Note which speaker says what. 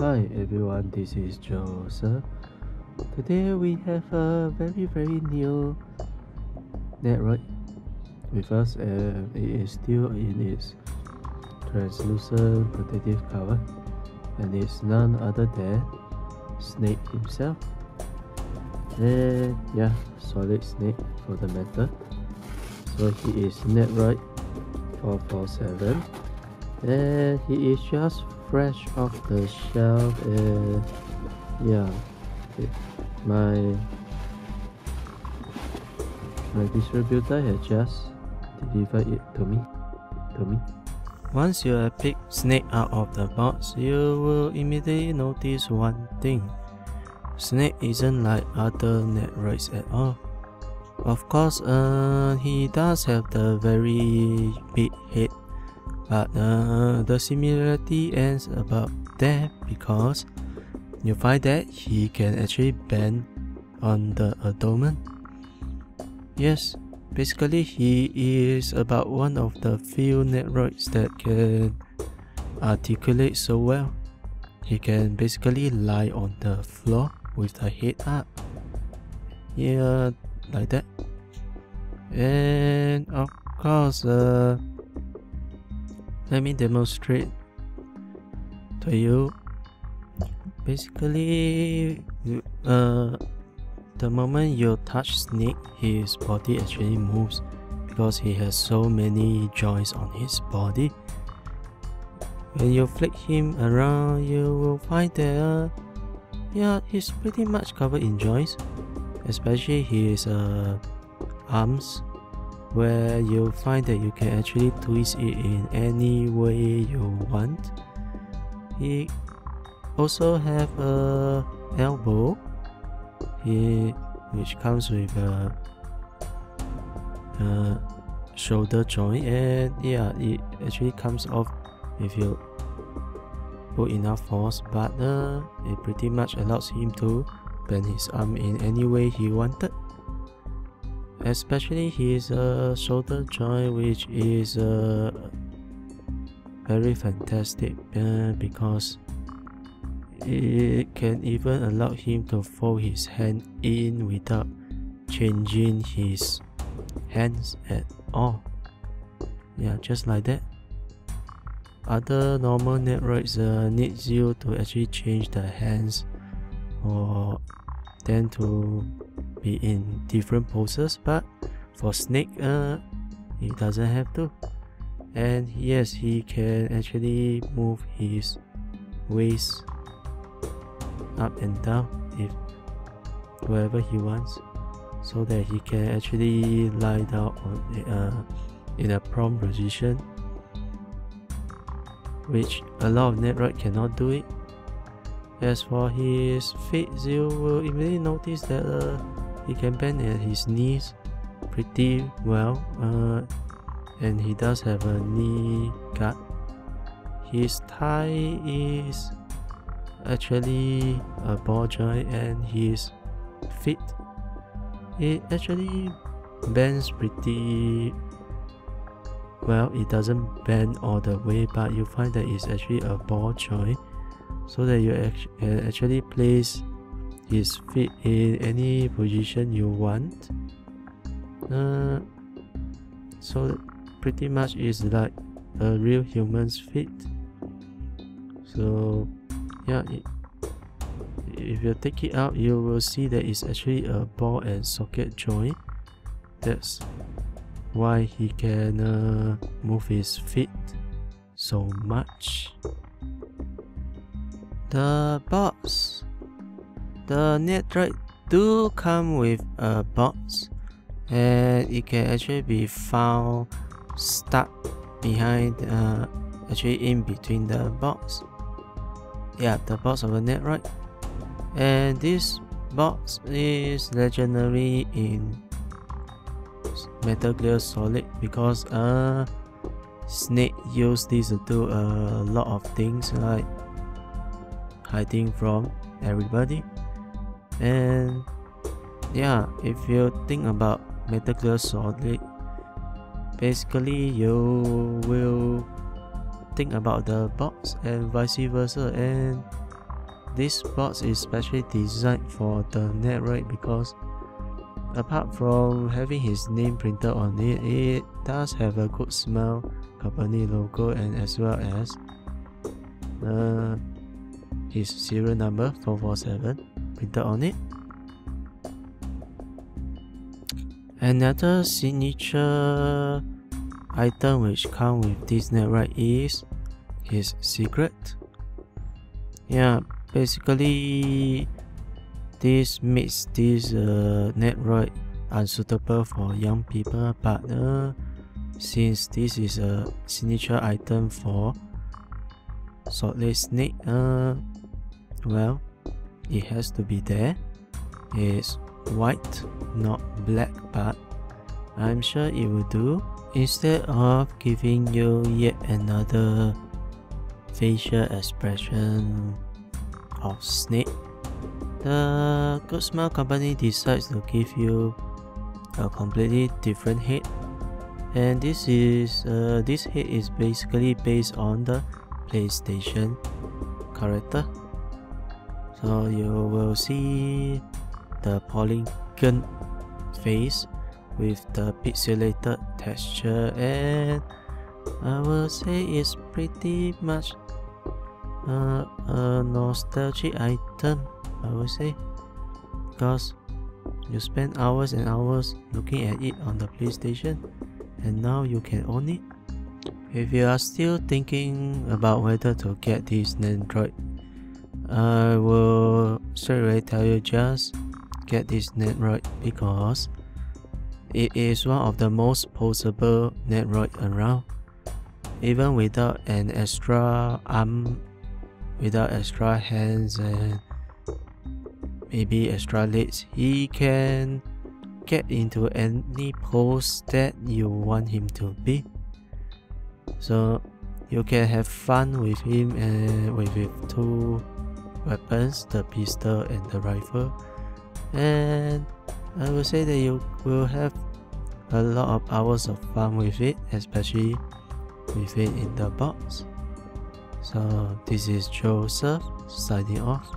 Speaker 1: Hi everyone, this is Joseph. Today we have a very new Nendoroid with us, and it is still in its translucent protective cover, and it's none other than Snake himself. And yeah, Solid Snake for the matter. So he is Nendoroid 447, and he is just fresh off the shelf, and yeah, my distributor had just delivered it to me. Once you have picked Snake out of the box, you will immediately notice one thing. Snake isn't like other Nendoroids at all. Of course, he does have the very big head, but the similarity ends about there, because you find that he can actually bend on the abdomen. Yes, basically he is about one of the few Nendoroids that can articulate so well. He can basically lie on the floor with the head up. Yeah, like that. And of course, let me demonstrate to you. Basically, the moment you touch Snake, his body actually moves because he has so many joints on his body. When you flick him around, you will find that yeah, he's pretty much covered in joints, especially his arms, where you find that you can actually twist it in any way you want. He also have a elbow, which comes with a shoulder joint, and yeah, it actually comes off if you put enough force, but it pretty much allows him to bend his arm in any way he wanted. Especially his shoulder joint, which is very fantastic, because it can even allow him to fold his hand in without changing his hands at all. Yeah, just like that. Other normal Nendoroids needs you to actually change the hands or then to be in different poses, but for Snake, he doesn't have to. And yes, he can actually move his waist up and down if wherever he wants, so that he can actually lie down on in a prone position, which a lot of Nendoroid cannot do it. As for his feet, you will immediately notice that he can bend at his knees pretty well, and he does have a knee guard. His thigh is actually a ball joint, and his feet, it actually bends pretty well. It doesn't bend all the way, but you find that it's actually a ball joint, so that you can actually place his feet in any position you want. So pretty much is like a real human's feet. So yeah, if you take it out, you will see that it's actually a ball and socket joint. That's why he can move his feet so much. The box. The Nendoroid do come with a box, and it can actually be found stuck behind, actually in between the box. Yeah, the box of a Nendoroid. And this box is legendary in Metal Gear Solid, because Snake used this to do a lot of things, like hiding from everybody. And yeah, if you think about Metal Gear Solid, basically you will think about the box and vice versa, and this box is specially designed for the Nendoroid because apart from having his name printed on it, it does have a good smell company logo and as well as his serial number 447 printed on it. Another signature item which comes with this Nendoroid is his secret. Yeah, basically this makes this Nendoroid unsuitable for young people, but since this is a signature item for Solid Snake, well, it has to be there. It's white, not black, but I'm sure it will do. Instead of giving you yet another facial expression of snake, the Good Smile company decides to give you a completely different head, and this head is basically based on the PlayStation character. So you will see the polygon face with the pixelated texture, and I will say it's pretty much a nostalgic item, I would say, because you spend hours and hours looking at it on the PlayStation and now you can own it. If you are still thinking about whether to get this Nendoroid, I will straight away tell you just get this Nendoroid because it is one of the most posable Nendoroid around. Even without an extra arm, without extra hands and maybe extra legs, he can get into any pose that you want him to be. So you can have fun with him and with two weapons, the pistol and the rifle, and I will say that you will have a lot of hours of fun with it, especially with it in the box. So this is Joseph signing off.